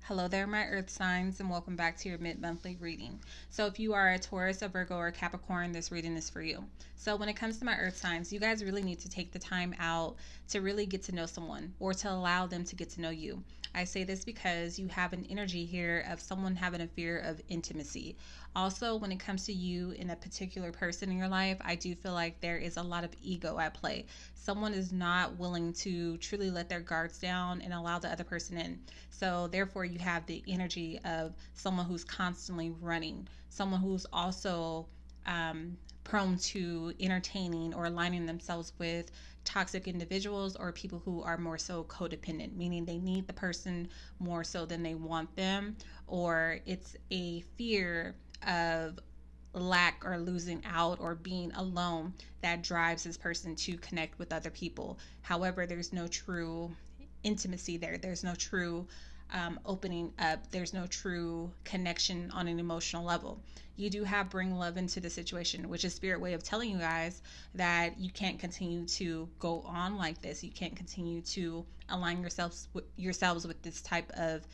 Hello there, my earth signs, and welcome back to your mid-monthly reading. So if you are a Taurus, a Virgo, or a Capricorn, this reading is for you. So when it comes to my earth signs, you guys really need to take the time out to really get to know someone or to allow them to get to know you. I say this because you have an energy here of someone having a fear of intimacy. Also, when it comes to you and a particular person in your life, I do feel like there is a lot of ego at play. Someone is not willing to truly let their guards down and allow the other person in. So therefore, you have the energy of someone who's constantly running, someone who's also prone to entertaining or aligning themselves with toxic individuals or people who are more so codependent, meaning they need the person more so than they want them, or it's a fear of lack or losing out or being alone that drives this person to connect with other people. However, there's no true intimacy there. There's no true opening up. There's no true connection on an emotional level. You do have bring love into the situation, which is spirit way of telling you guys that you can't continue to go on like this. You can't continue to align yourselves with this type of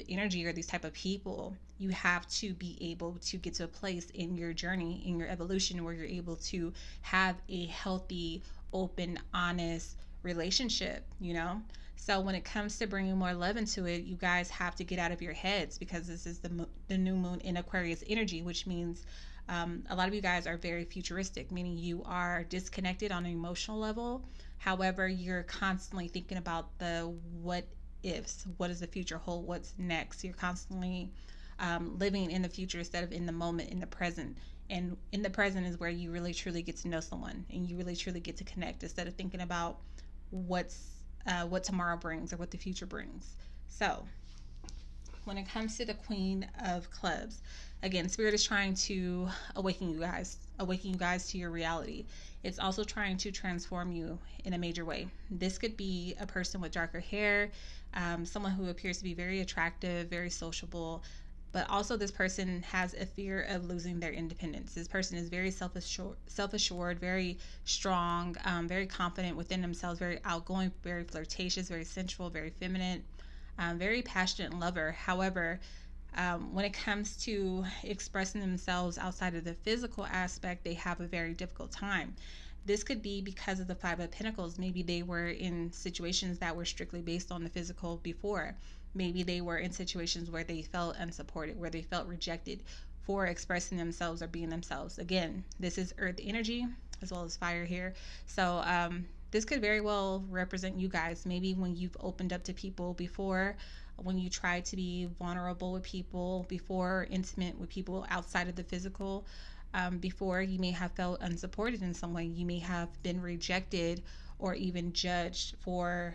energy or these type of people. You have to be able to get to a place in your journey, in your evolution, where you're able to have a healthy, open, honest relationship, you know? So when it comes to bringing more love into it, you guys have to get out of your heads, because this is the new moon in Aquarius energy, which means a lot of you guys are very futuristic, meaning you are disconnected on an emotional level. However, you're constantly thinking about the what ifs. What does the future hold? What's next? You're constantly living in the future instead of in the moment, in the present. And in the present is where you really truly get to know someone and you really truly get to connect instead of thinking about what tomorrow brings or what the future brings. So when it comes to the Queen of Clubs, again, Spirit is trying to awaken you guys to your reality. It's also trying to transform you in a major way. This could be a person with darker hair, someone who appears to be very attractive, very sociable, but also this person has a fear of losing their independence. This person is very self-assured, very strong, very confident within themselves, very outgoing, very flirtatious, very sensual, very feminine, very passionate lover. However, when it comes to expressing themselves outside of the physical aspect, they have a very difficult time. This could be because of the Five of Pentacles. Maybe they were in situations that were strictly based on the physical before. Maybe they were in situations where they felt unsupported, where they felt rejected for expressing themselves or being themselves. Again, this is earth energy as well as fire here. So this could very well represent you guys. Maybe when you've opened up to people before, when you tried to be vulnerable with people before, intimate with people outside of the physical, before, you may have felt unsupported in some way. You may have been rejected or even judged for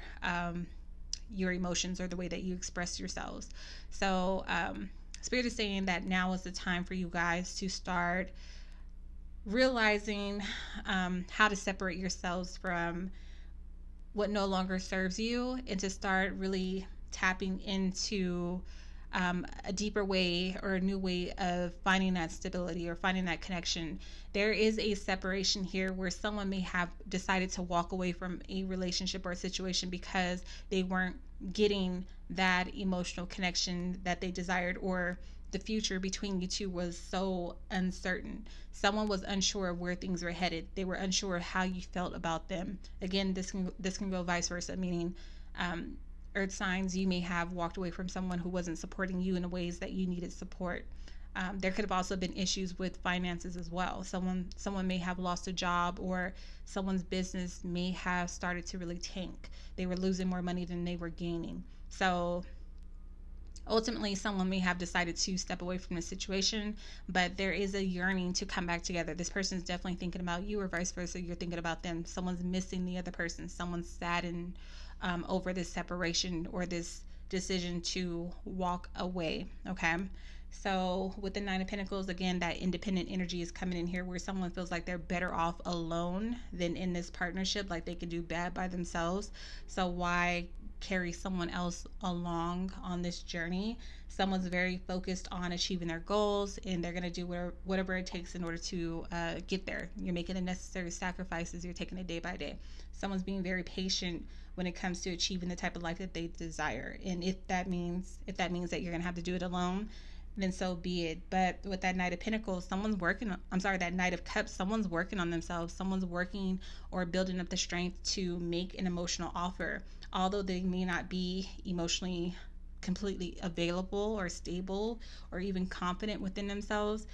your emotions or the way that you express yourselves. So Spirit is saying that now is the time for you guys to start realizing how to separate yourselves from what no longer serves you, and to start really tapping into a deeper way or a new way of finding that stability or finding that connection. There is a separation here where someone may have decided to walk away from a relationship or a situation because they weren't getting that emotional connection that they desired, or the future between you two was so uncertain. Someone was unsure of where things were headed. They were unsure of how you felt about them. Again, this can go vice versa, meaning earth signs, you may have walked away from someone who wasn't supporting you in the ways that you needed support. There could have also been issues with finances as well. Someone may have lost a job, or someone's business may have started to really tank. They were losing more money than they were gaining. So ultimately, someone may have decided to step away from the situation, but there is a yearning to come back together. This person is definitely thinking about you, or vice versa, you're thinking about them. Someone's missing the other person. Someone's saddened over this separation or this decision to walk away. Okay. So with the Nine of Pentacles, again, that independent energy is coming in here, where someone feels like they're better off alone than in this partnership, like they can do bad by themselves. So why carry someone else along on this journey. Someone's very focused on achieving their goals, and they're going to do whatever it takes in order to get there. You're making the necessary sacrifices. You're taking it day by day. Someone's being very patient when it comes to achieving the type of life that they desire. And if that means that you're going to have to do it alone, then so be it. But with that Knight of Pentacles, that Knight of Cups, someone's working on themselves. Someone's working or building up the strength to make an emotional offer. Although they may not be emotionally completely available or stable or even confident within themselves,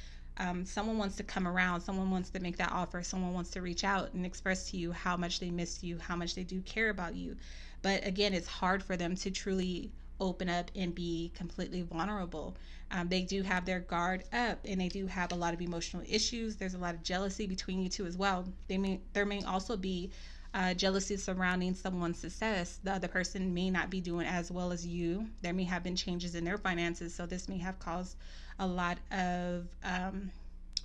someone wants to come around. Someone wants to make that offer. Someone wants to reach out and express to you how much they miss you, how much they do care about you. But again, it's hard for them to truly open up and be completely vulnerable. They do have their guard up, and they do have a lot of emotional issues. There's a lot of jealousy between you two as well. There may also be jealousy surrounding someone's success. The other person may not be doing as well as you. There may have been changes in their finances, so this may have caused a lot of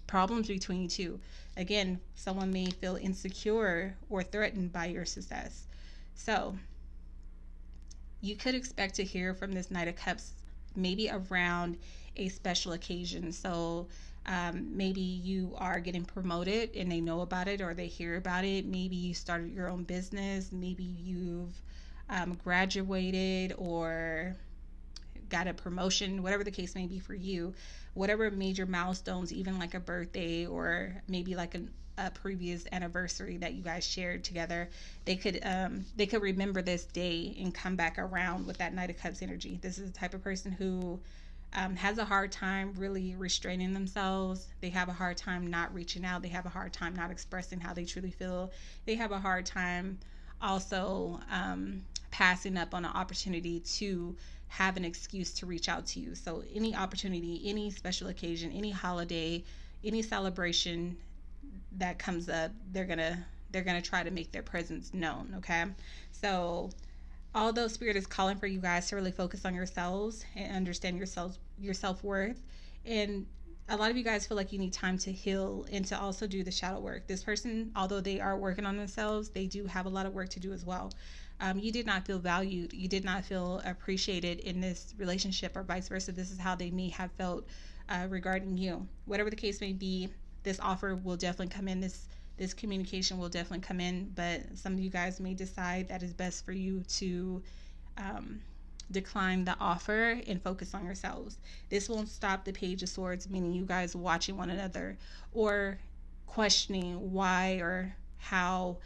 problems between you two. Again, someone may feel insecure or threatened by your success. So you could expect to hear from this Knight of Cups maybe around a special occasion. So maybe you are getting promoted and they know about it or they hear about it. Maybe you started your own business. Maybe you've graduated or got a promotion, whatever the case may be for you. Whatever major milestones, even like a birthday or maybe like a previous anniversary that you guys shared together, they could remember this day and come back around with that Knight of Cups energy. This is the type of person who has a hard time really restraining themselves. They have a hard time not reaching out. They have a hard time not expressing how they truly feel. They have a hard time also passing up on an opportunity to have an excuse to reach out to you. So any opportunity, any special occasion, any holiday, any celebration that comes up, they're gonna try to make their presence known. Okay, so although Spirit is calling for you guys to really focus on yourselves and understand your self-worth, and a lot of you guys feel like you need time to heal and to also do the shadow work. This person, although they are working on themselves, they do have a lot of work to do as well. You did not feel valued. You did not feel appreciated in this relationship, or vice versa. This is how they may have felt regarding you. Whatever the case may be, this offer will definitely come in. This communication will definitely come in, but some of you guys may decide that it's best for you to decline the offer and focus on yourselves. This won't stop the Page of Swords, meaning you guys watching one another or questioning why or how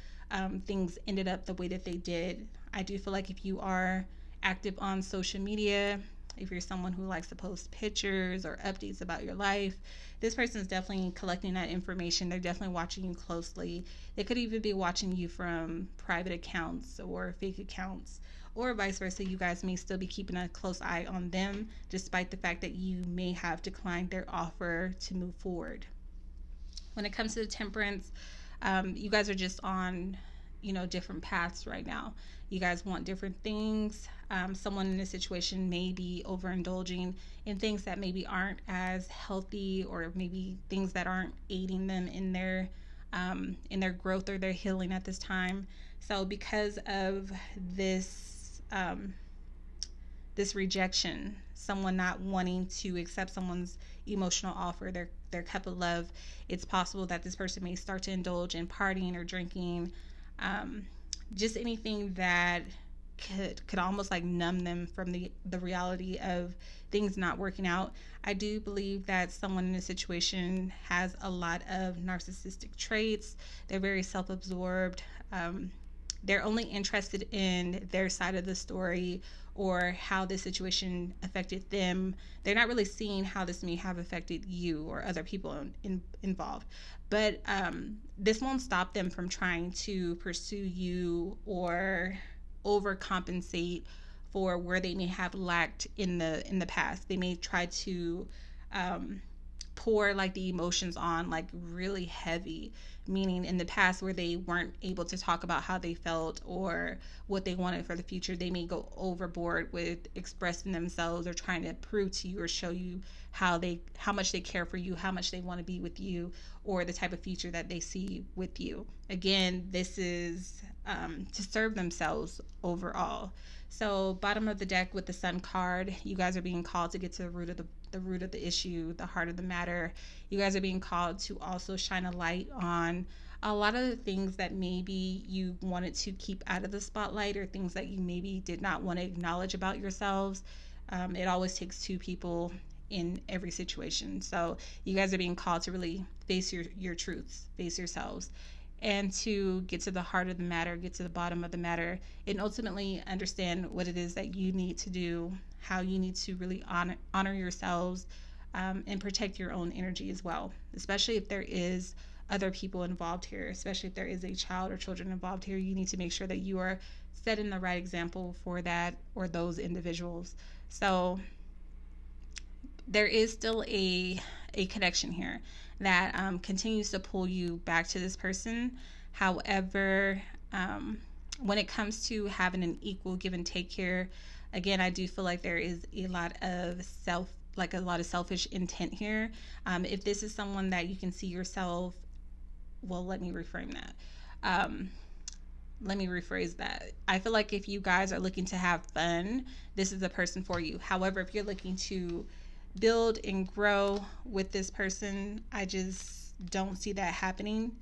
things ended up the way that they did. I do feel like if you are active on social media, if you're someone who likes to post pictures or updates about your life, this person is definitely collecting that information. They're definitely watching you closely. They could even be watching you from private accounts or fake accounts, or vice versa. You guys may still be keeping a close eye on them, despite the fact that you may have declined their offer to move forward. When it comes to the Temperance, you guys are just on, different paths right now. You guys want different things. Someone in this situation may be overindulging in things that maybe aren't as healthy, or maybe things that aren't aiding them in their growth or their healing at this time. So because of this rejection, someone not wanting to accept someone's emotional offer, their cup of love, it's possible that this person may start to indulge in partying or drinking, just anything that could almost like numb them from the reality of things not working out. I do believe that someone in this situation has a lot of narcissistic traits. They're very self-absorbed. They're only interested in their side of the story or how this situation affected them. They're not really seeing how this may have affected you or other people involved. But this won't stop them from trying to pursue you or overcompensate for where they may have lacked in the past. They may try to pour like the emotions on like really heavy, meaning in the past where they weren't able to talk about how they felt or what they wanted for the future, they may go overboard with expressing themselves or trying to prove to you or show you how much they care for you, how much they want to be with you, or the type of future that they see with you. Again, this is to serve themselves overall. So bottom of the deck with the Sun card, you guys are being called to get to the root of the issue, the heart of the matter. You guys are being called to also shine a light on a lot of the things that maybe you wanted to keep out of the spotlight, or things that you maybe did not want to acknowledge about yourselves. It always takes two people in every situation. So you guys are being called to really face your truths, face yourselves, and to get to the heart of the matter, get to the bottom of the matter, and ultimately understand what it is that you need to do, how you need to really honor yourselves, and protect your own energy as well, especially if there is other people involved here, especially if there is a child or children involved here. You need to make sure that you are setting the right example for that or those individuals. So there is still a connection here that continues to pull you back to this person. However, when it comes to having an equal give and take here, again, I do feel like there is a lot of selfish intent here. If this is someone that you can see yourself, well, let me reframe that. Let me rephrase that. I feel like if you guys are looking to have fun, this is the person for you. However, if you're looking to build and grow with this person, I just don't see that happening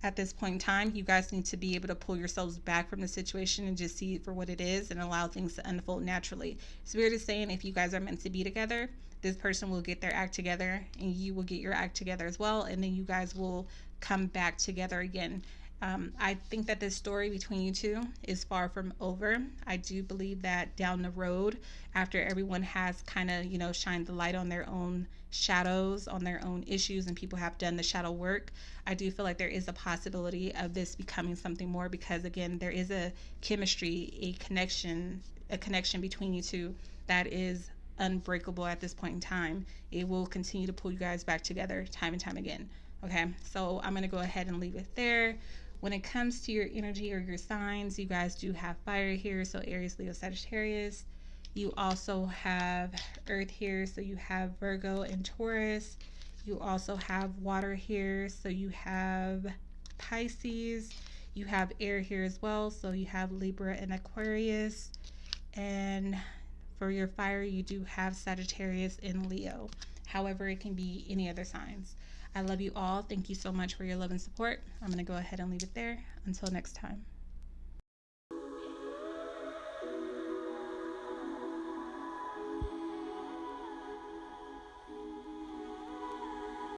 at this point in time. You guys need to be able to pull yourselves back from the situation and just see it for what it is and allow things to unfold naturally. Spirit is saying if you guys are meant to be together, this person will get their act together and you will get your act together as well, and then you guys will come back together again. I think that this story between you two is far from over. I do believe that down the road, after everyone has kind of, shined the light on their own shadows, on their own issues, and people have done the shadow work, I do feel like there is a possibility of this becoming something more, because again, there is a chemistry, a connection between you two that is unbreakable at this point in time. It will continue to pull you guys back together time and time again. Okay, so I'm going to go ahead and leave it there. When it comes to your energy or your signs, you guys do have fire here, so Aries, Leo, Sagittarius. You also have earth here, so you have Virgo and Taurus. You also have water here, so you have Pisces. You have air here as well, so you have Libra and Aquarius. And for your fire, you do have Sagittarius and Leo. However, it can be any other signs. I love you all. Thank you so much for your love and support. I'm going to go ahead and leave it there. Until next time.